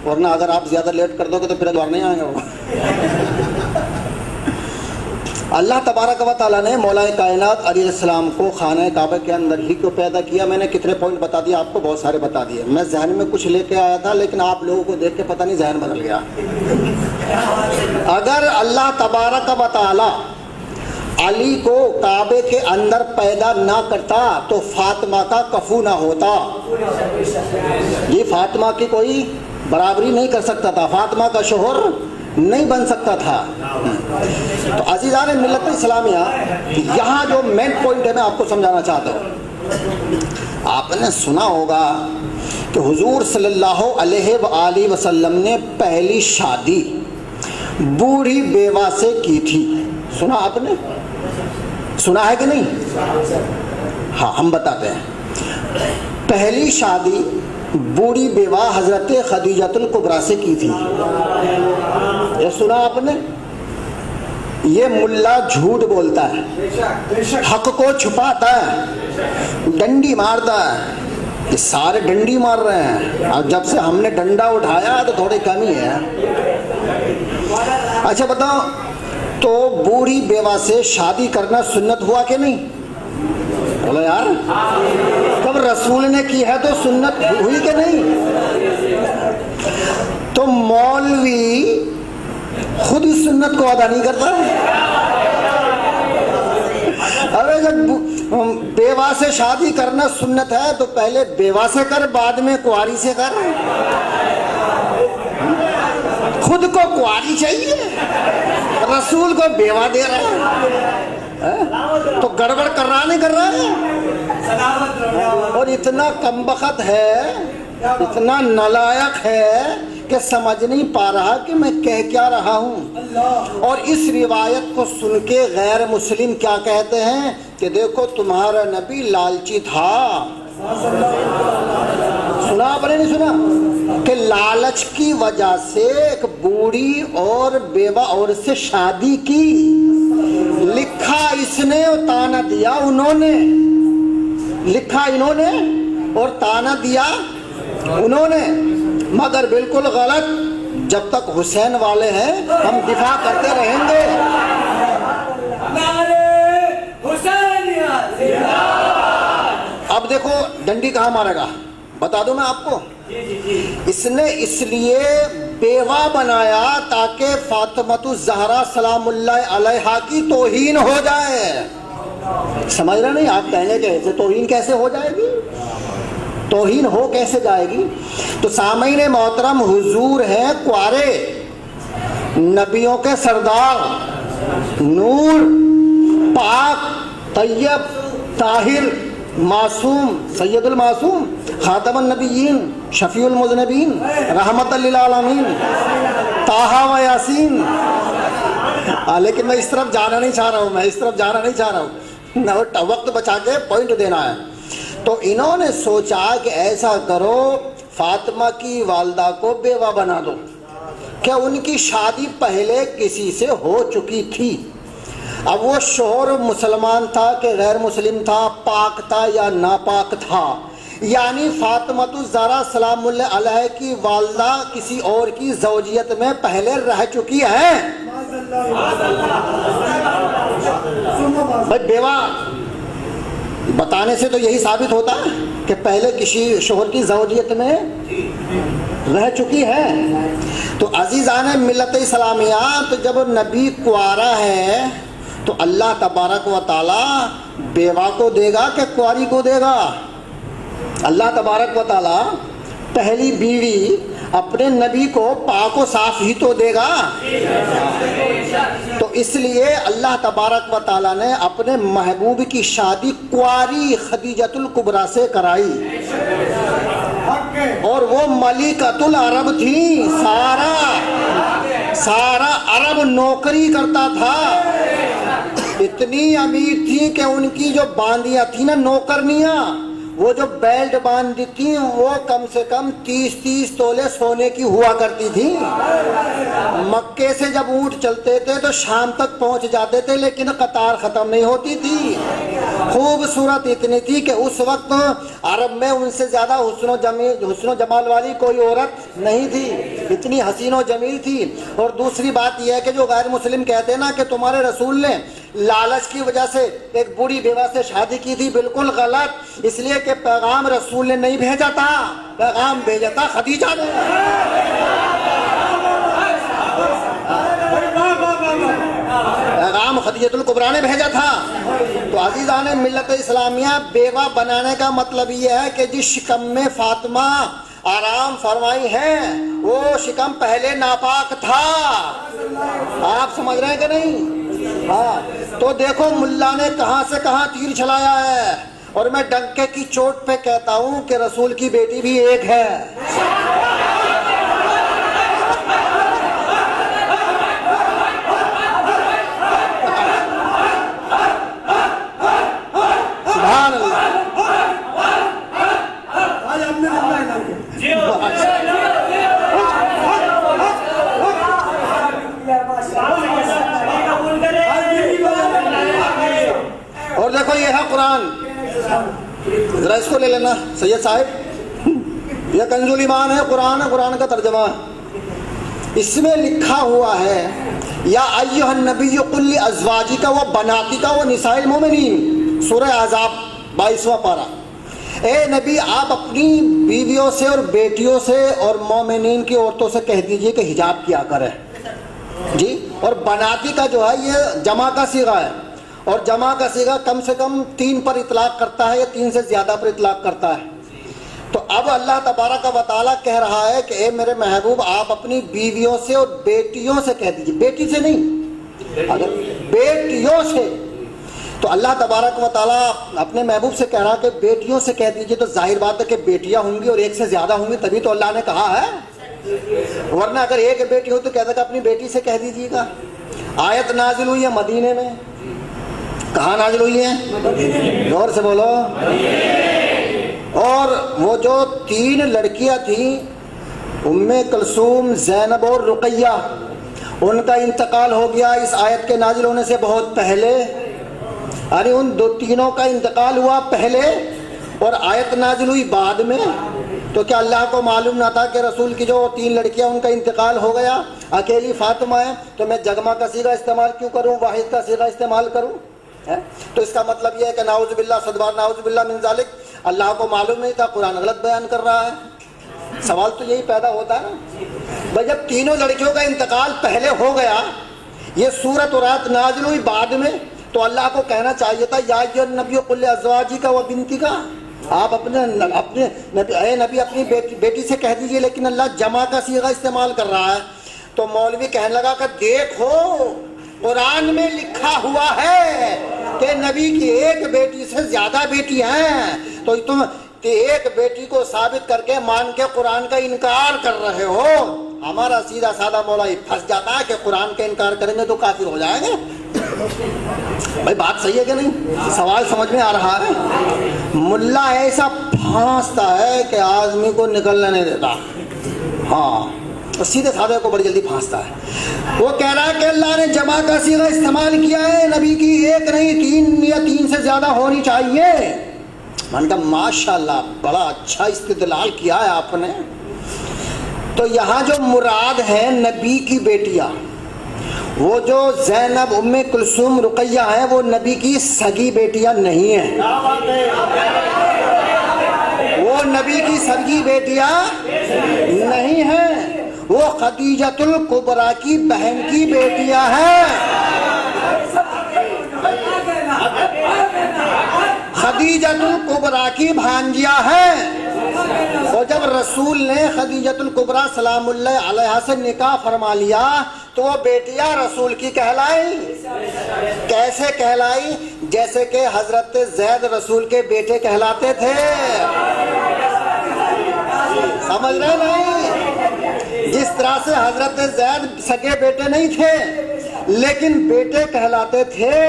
ورنہ اگر آپ زیادہ لیٹ کر دو گے تو پھر دوبارہ نہیں آئیں گے وہ۔ اللہ تبارک و تعالیٰ نے مولا کائنات علیہ السلام کو خانہ کعبہ کے اندر ہی کیوں پیدا کیا؟ میں نے کتنے پوائنٹ بتا دیے آپ کو، بہت سارے بتا دیے۔ میں ذہن میں کچھ لے کے آیا تھا لیکن آپ لوگوں کو دیکھ کے پتہ نہیں ذہن بدل گیا۔ اگر اللہ تبارک و تعالیٰ علی کو کعبے کے اندر پیدا نہ کرتا تو فاطمہ کا کفو نہ ہوتا۔ یہ فاطمہ کی کوئی برابری نہیں کر سکتا تھا، فاطمہ کا شوہر نہیں بن سکتا تھا۔ تو عزیزان ملت اسلامیہ، یہاں جو مین پوائنٹ ہے میں آپ کو سمجھانا چاہتا ہوں۔ آپ نے سنا ہوگا کہ حضور صلی اللہ علیہ وآلہ وسلم نے پہلی شادی بوڑھی بیوہ سے کی تھی۔ سنا آپ نے؟ سنا ہے کہ نہیں؟ ہاں ہم بتاتے ہیں۔ پہلی شادی بوڑھی بیوہ حضرت خدیجۃ الکبریٰ سے کی تھی۔ یہ سنا آپ نے؟ یہ ملا جھوٹ بولتا ہے، حق کو چھپاتا ہے، ڈنڈی مارتا ہے۔ یہ سارے ڈنڈی مار رہے ہیں، اور جب سے ہم نے ڈنڈا اٹھایا تو تھوڑی کمی ہے۔ اچھا بتاؤ، تو بوڑھی بیوہ سے شادی کرنا سنت ہوا کہ نہیں؟ بولو یار، کب رسول نے کی ہے تو سنت ہوئی کہ نہیں؟ تو مولوی خود اس سنت کو ادا نہیں کرتا۔ ارے جب بیوہ سے شادی کرنا سنت ہے تو پہلے بیوہ سے کر، بعد میں کنواری سے کر۔ خود کو کنواری چاہیے، رسول کو بیوہ دے رہا ہے، تو گڑبڑ کر رہا نہیں کر رہا ہے؟ اور اتنا کمبخت ہے، اتنا نالائق ہے کہ سمجھ نہیں پا رہا کہ میں کہہ کیا رہا ہوں۔ اور اس روایت کو سن کے غیر مسلم کیا کہتے ہیں کہ دیکھو تمہارا نبی لالچی تھا۔ سنا آپ نے نہیں سنا کہ لالچ کی وجہ سے ایک بوڑھی اور بیوہ عورت سے شادی کی؟ لکھا اس نے اور تانا دیا انہوں نے، لکھا انہوں نے اور تانا دیا انہوں نے، مگر بالکل غلط۔ جب تک حسین والے ہیں ہم دفاع کرتے رہیں گے۔ اب دیکھو ڈنڈی کہاں مارے گا، بتا دوں میں آپ کو۔ اس نے اس لیے بیوہ بنایا تاکہ فاطمۃ الزہرا سلام اللہ علیہا کی توہین ہو جائے۔ سمجھ رہے نہیں آپ؟ کہنے کے ایسے توہین کیسے ہو جائے گی؟ توہین ہو کیسے جائے گی؟ تو سامعین محترم، حضور ہیں کوارے، نبیوں کے سردار، نور، پاک، طیب، طاہر، معصوم، سید المعصوم، خاتم النبیین، شفیع المذنبین، رحمت للعالمین، طٰہٰ و یاسین۔ لیکن میں اس طرف جانا نہیں چاہ رہا ہوں، وقت بچا کے پوائنٹ دینا ہے۔ تو انہوں نے سوچا کہ ایسا کرو، فاطمہ کی والدہ کو بیوہ بنا دو، کہ ان کی شادی پہلے کسی سے ہو چکی تھی۔ اب وہ شوہر مسلمان تھا کہ غیر مسلم تھا، پاک تھا یا ناپاک تھا، یعنی فاطمۃ الزہرا سلام اللہ علیہ کی والدہ کسی اور کی زوجیت میں پہلے رہ چکی ہے۔ بھائی بیوہ بتانے سے تو یہی ثابت ہوتا ہے کہ پہلے کسی شوہر کی زوجیت میں رہ چکی ہے۔ تو عزیزان ملت اسلامیہ، تو جب نبی کنوارا ہے تو اللہ تبارک و تعالی بیوہ کو دے گا کہ کنواری کو دے گا؟ اللہ تبارک و تعالی پہلی بیوی اپنے نبی کو پاک و صاف ہی تو دے گا۔ تو اس لیے اللہ تبارک و تعالیٰ نے اپنے محبوب کی شادی کنواری خدیجۃ الکبریٰ سے کرائی، اور وہ ملکۃ العرب تھی۔ سارا عرب نوکری کرتا تھا، اتنی امیر تھی کہ ان کی جو باندیاں تھیں نا، نوکرنیاں، وہ جو بیلٹ باندھتی تھی وہ کم سے کم 30 تولے سونے کی ہوا کرتی تھی۔ مکے سے جب اونٹ چلتے تھے تو شام تک پہنچ جاتے تھے، لیکن قطار ختم نہیں ہوتی تھی۔ خوبصورت اتنی تھی کہ اس وقت عرب میں ان سے زیادہ حسن و جمال والی کوئی عورت نہیں تھی، اتنی حسین و جمیل تھی۔ اور دوسری بات یہ ہے کہ جو غیر مسلم کہتے ہیں نا کہ تمہارے رسول نے لالچ کی وجہ سے ایک بوڑھی بیوہ سے شادی کی تھی، بالکل غلط، اس لیے کہ پیغام رسول نے نہیں بھیجا تھا، پیغام بھیجا تھا خدیجہ نے۔ پیغام خدیجہ الکبریٰ نے بھیجا تھا۔ تو عزیزان ملت اسلامیہ، بیوہ بنانے کا مطلب یہ ہے کہ جس شکم میں فاطمہ آرام فرمائی ہے وہ شکم پہلے ناپاک تھا۔ آپ سمجھ رہے ہیں کہ نہیں؟ ہاں، تو دیکھو ملا نے کہاں سے کہاں تیر چلایا ہے، اور میں ڈنکے کی چوٹ پہ کہتا ہوں کہ رسول کی بیٹی بھی ایک ہے۔ سبحان اللہ۔ اور دیکھو یہ ہے قرآن، ذرا اس کو لے لینا سید صاحب، یہ کنز الایمان ہے، قرآن ہے، قرآن کا ترجمہ ہے۔ اس میں لکھا ہوا ہے یا ایھا النبی قل لازواجک و بناتک و نساء المؤمنین، سورہ احزاب 22واں پارہ۔ اے نبی آپ اپنی بیویوں سے اور بیٹیوں سے اور مومنین کی عورتوں سے کہہ دیجئے کہ حجاب کیا کرے جی۔ اور بناتی کا جو ہے یہ جمع کا صیغہ ہے، اور جمع کا صیغہ کم سے کم 3 پر اطلاق کرتا ہے یا 3 سے زیادہ پر اطلاق کرتا ہے۔ تو اب اللہ تبارک و تعالیٰ کہہ رہا ہے کہ اے میرے محبوب آپ اپنی بیویوں سے اور بیٹیوں سے کہہ دیجئے، بیٹی سے نہیں، اگر بیٹیوں سے، تو اللہ تبارک و تعالیٰ اپنے محبوب سے کہہ رہا کہ بیٹیوں سے کہہ دیجئے، تو ظاہر بات ہے کہ بیٹیاں ہوں گی اور ایک سے زیادہ ہوں گی، تبھی تو اللہ نے کہا ہے، ورنہ اگر ایک بیٹی ہو تو کہتا کہ اپنی بیٹی سے کہہ دیجئے گا۔ آیت نازل ہوئی ہے مدینے میں، کہاں نازل ہوئی ہے؟ زور سے بولو۔ اور وہ جو 3 لڑکیاں تھیں ام کلثوم، زینب اور رقیہ، ان کا انتقال ہو گیا اس آیت کے نازل ہونے سے بہت پہلے، یعنی ان تینوں کا انتقال ہوا پہلے اور آیت نازل ہوئی بعد میں۔ تو کیا اللہ کو معلوم نہ تھا کہ رسول کی جو 3 لڑکیاں ان کا انتقال ہو گیا، اکیلی فاطمہ ہے، تو میں جگمہ کا صیغہ استعمال کیوں کروں، واحد کا صیغہ استعمال کروں؟ تو اس کا مطلب یہ ہے کہ نعوذ باللہ، صدبار نعوذ باللہ من ذالک، اللہ کو معلوم نہیں تھا، قرآن غلط بیان کر رہا ہے۔ سوال تو یہی پیدا ہوتا ہے نا بھائی، جب تینوں لڑکیوں کا انتقال پہلے ہو گیا، یہ سورت اور آیت نازل ہوئی بعد میں، تو اللہ کو کہنا چاہیے تھا یا ایھا النبی قل لازواجک و بنتک، آپ اپنے اے نبی اپنی بیٹی سے کہہ دیجئے، لیکن اللہ جمع کا صیغہ استعمال کر رہا ہے۔ تو مولوی کہنے لگا کہ دیکھو قرآن میں لکھا ہوا ہے کہ نبی کی ایک بیٹی سے زیادہ بیٹی ہیں، تو تم ایک بیٹی کو ثابت کر کے مان کے قرآن کا انکار کر رہے ہو۔ ہمارا سیدھا سادہ مولا پھنس جاتا ہے کہ قرآن کا انکار کریں گے تو کافر ہو جائیں گے۔ بھائی بات صحیح ہے کہ نہیں؟ سوال سمجھ میں آ رہا ہے؟ ملا ایسا پھانستا ہے کہ آدمی کو نکلنے نہیں دیتا، ہاں سیدھے سادے کو بڑی جلدی پھانستا ہے۔ وہ کہہ رہا ہے کہ اللہ نے جمع کا صیغہ استعمال کیا ہے، نبی کی ایک نہیں 3 یا 3 سے زیادہ ہونی چاہیے۔ میں نے کہا ماشاءاللہ بڑا اچھا استدلال کیا ہے آپ نے۔ تو یہاں جو مراد ہے نبی کی بیٹیاں، وہ جو زینب، ام کلثوم، رقیہ ہیں، وہ نبی کی سگی بیٹیاں نہیں ہیں، وہ نبی کی سگی بیٹیاں نہیں ہیں، وہ خدیجۃ الکبریٰ کی بہن کی بیٹیاں ہیں، خدیجۃ الکبریٰ کی بھانجیاں ہیں۔ اور جب رسول نے خدیجۃ الکبریٰ سلام اللہ علیہا سے نکاح فرما لیا تو وہ بیٹیاں رسول کی کہلائی۔ کیسے کہلائی؟ جیسے کہ حضرت زید رسول کے بیٹے کہلاتے تھے، سمجھ رہے نہیں؟ جس طرح سے حضرت زید سگے بیٹے نہیں تھے لیکن بیٹے کہلاتے تھے،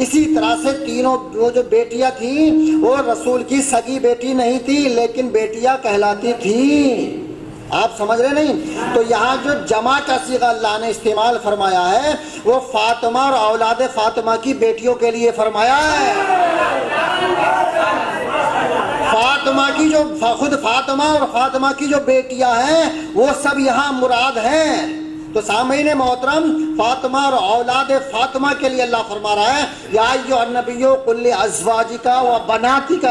اسی طرح سے تینوں وہ جو بیٹیاں تھیں وہ رسول کی سگی بیٹی نہیں تھی لیکن بیٹیاں کہلاتی تھیں. آپ سمجھ رہے نہیں؟ تو یہاں جو جمع کا صیغہ اللہ نے استعمال فرمایا ہے وہ فاطمہ اور اولاد فاطمہ کی بیٹیوں کے لیے فرمایا ہے. فاطمہ کی جو خود فاطمہ اور فاطمہ کی جو بیٹیاں ہیں وہ سب یہاں مراد ہیں. تو سامعین محترم فاطمہ اور اولاد فاطمہ کے لیے اللہ فرما رہا ہے یا ایھا النبی قل لازواجک و بناتک.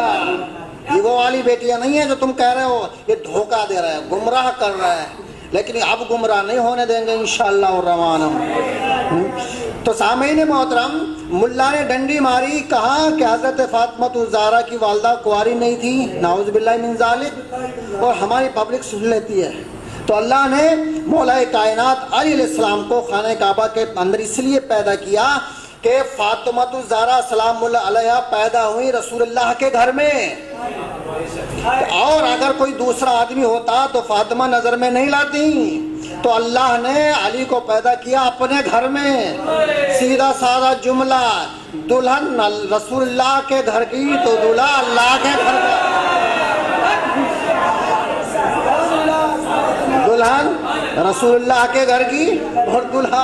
یہ وہ والی بیٹیاں نہیں ہیں جو تم کہہ رہے ہو یہ دھوکہ دے رہا ہے گمراہ کر رہا ہے لیکن اب گمراہ نہیں ہونے دیں گے انشاءاللہ الرحمن. تو سامعین محترم ملا نے ڈنڈی ماری کہا کہ حضرت فاطمہ الزہرا کی والدہ کنواری نہیں تھی نعوذ باللہ من ذالک اور ہماری پبلک سن لیتی ہے. تو اللہ نے مولا کائنات علی علیہ السلام کو خانہ کعبہ کے اندر اس لیے پیدا کیا کہ فاطمہ الزہرا سلام اللہ علیہا پیدا ہوئی رسول اللہ کے گھر میں. اور اگر کوئی دوسرا آدمی ہوتا تو فاطمہ نظر میں نہیں لاتی. تو اللہ نے علی کو پیدا کیا اپنے گھر میں. سیدھا سادہ جملہ دلہن رسول اللہ کے گھر کی تو دلہا اللہ کے گھر کا. دلہن رسول اللہ کے گھر کی اور دلہا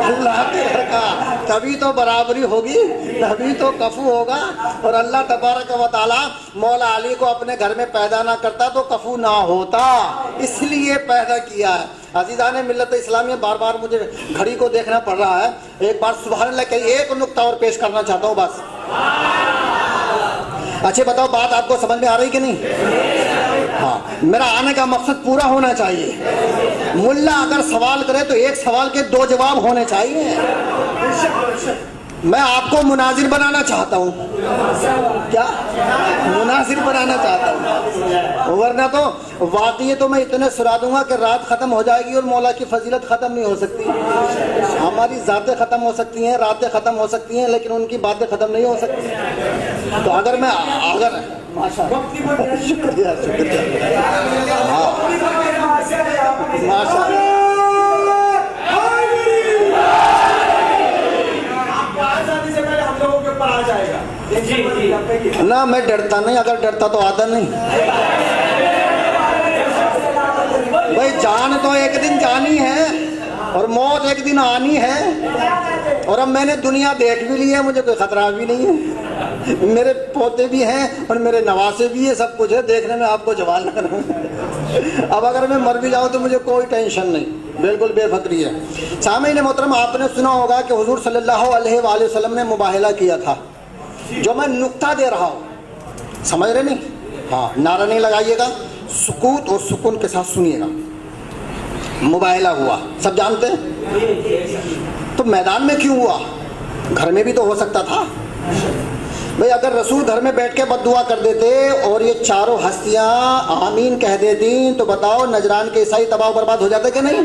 اللہ کے گھر کا. تبھی تو برابری ہوگی تبھی تو کفو ہوگا. اور اللہ تبارک و تعالی مولا علی کو اپنے گھر میں پیدا نہ کرتا تو کفو نہ ہوتا اس لیے پیدا کیا ہے. عزیزان ملت اسلامیہ بار بار مجھے گھڑی کو دیکھنا پڑ رہا ہے. ایک بار سبحان اللہ کہ ایک نقطہ اور پیش کرنا چاہتا ہوں بس. اچھا بتاؤ بات آپ کو سمجھ میں آ رہی کہ نہیں؟ ہاں میرا آنے کا مقصد پورا ہونا چاہیے. ملا اگر سوال کرے تو ایک سوال کے دو جواب ہونے چاہیے. میں آپ کو مناظر بنانا چاہتا ہوں. کیا مناظر بنانا چاہتا ہوں ورنہ تو واقعی تو میں اتنے سنا دوں گا کہ رات ختم ہو جائے گی اور مولا کی فضیلت ختم نہیں ہو سکتی. ہماری ذاتیں ختم ہو سکتی ہیں راتیں ختم ہو سکتی ہیں لیکن ان کی باتیں ختم نہیں ہو سکتی. تو اگر شکریہ ہاں ماشاء اللہ نہ میں ڈرتا نہیں. اگر ڈرتا تو آتا نہیں. بھائی جان تو ایک دن جانی ہے اور موت ایک دن آنی ہے. اور اب میں نے دنیا دیکھ بھی لی ہے مجھے کوئی خطرہ بھی نہیں ہے. میرے پوتے بھی ہیں اور میرے نواسے بھی ہیں سب کچھ ہے. دیکھنے میں آپ کو جوال نہ کروں. اب اگر میں مر بھی جاؤں تو مجھے کوئی ٹینشن نہیں. بالکل بے فکری ہے. سامعین محترم آپ نے سنا ہوگا کہ حضور صلی اللہ علیہ وآلہ وسلم نے مباہلہ کیا تھا. جو میں نقطہ دے رہا ہوں سمجھ رہے نہیں؟ ہاں نعرہ نہیں لگائیے گا. سکوت اور سکون کے ساتھ سنیے گا. مباہلہ ہوا سب جانتے ہیں. تو میدان میں کیوں ہوا؟ گھر میں بھی تو ہو سکتا تھا. بھئی اگر رسول گھر میں بیٹھ کے بد دعا کر دیتے اور یہ چاروں ہستیاں آمین کہہ دیتی تو بتاؤ نجران کے عیسائی تباہ و برباد ہو جاتے کہ نہیں؟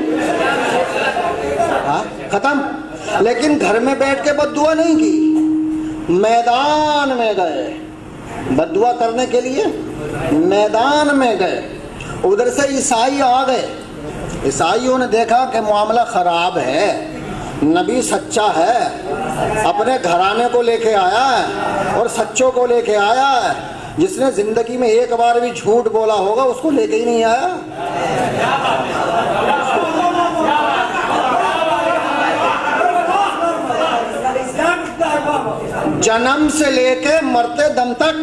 ہاں ختم. لیکن گھر میں بیٹھ کے بد دعا نہیں کی میدان میں گئے بد دعا کرنے کے لیے. میدان میں گئے. ادھر سے عیسائی آ گئے. عیسائیوں نے دیکھا کہ معاملہ خراب ہے. نبی سچا ہے اپنے گھرانے کو لے کے آیا ہے اور سچوں کو لے کے آیا ہے. جس نے زندگی میں ایک بار بھی جھوٹ بولا ہوگا اس کو لے کے ہی نہیں آیا. جنم سے لے کے مرتے دم تک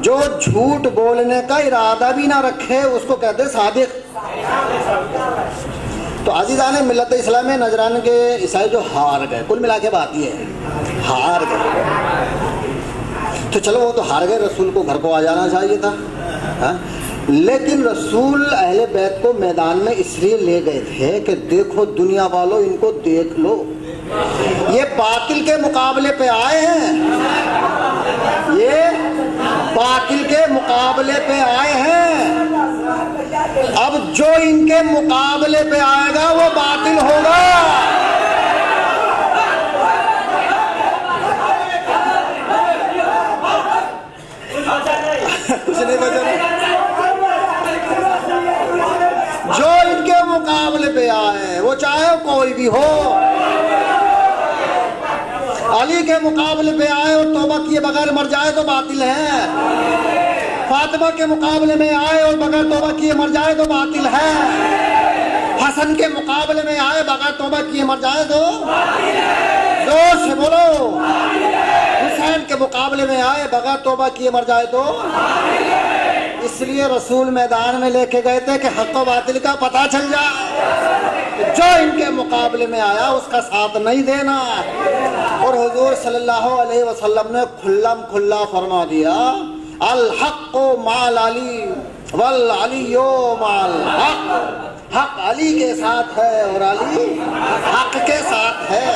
جو جھوٹ بولنے کا ارادہ بھی نہ رکھے اس کو کہتے صادق. تو عزیزان ملت اسلامیہ نجران کے عیسائی جو ہار گئے کل ملا کے بات یہ ہے ہار گئے. تو چلو وہ تو ہار گئے رسول کو گھر کو آ جانا چاہیے تھا. لیکن رسول اہل بیت کو میدان میں اس لیے لے گئے تھے کہ دیکھو دنیا والوں ان کو دیکھ لو یہ باطل کے مقابلے پہ آئے ہیں. یہ باطل کے مقابلے پہ آئے ہیں. اب جو ان کے مقابلے پہ آئے گا وہ باطل ہوگا. جو ان کے مقابلے پہ آئے وہ چاہے کوئی بھی ہو. علی کے مقابلے پہ آئے اور توبہ کیے بغیر مر جائے تو باطل ہے، فاطمہ کے مقابلے میں آئے اور بغیر توبہ کیے مر جائے تو باطل ہے، حسن کے مقابلے میں آئے بغیر توبہ کیے مر جائے تو زور سے بولو، حسین کے مقابلے میں آئے بغیر توبہ کیے مر جائے تو، اس لیے رسول میدان میں لے کے گئے تھے کہ حق و باطل کا پتہ چل جائے، جو ان کے مقابلے میں آیا اس کا ساتھ نہیں دینا۔ اور حضور صلی اللہ علیہ وسلم نے کھلم کھلا فرما دیا، الحق مع العلی والعلی مع الحق، حق علی کے ساتھ ہے اور علی حق کے ساتھ ہے۔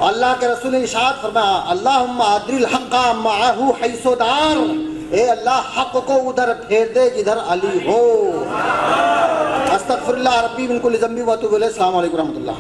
اللہ کے رسول نے ارشاد فرمایا، اللہم ادر الحق معہ حیث دار، اے اللہ حق کو ادھر پھیر دے جدھر علی ہو۔ استغفر اللہ ربی من کل ذنب و اتوب الیہ۔ السلام علیکم و رحمۃ اللہ۔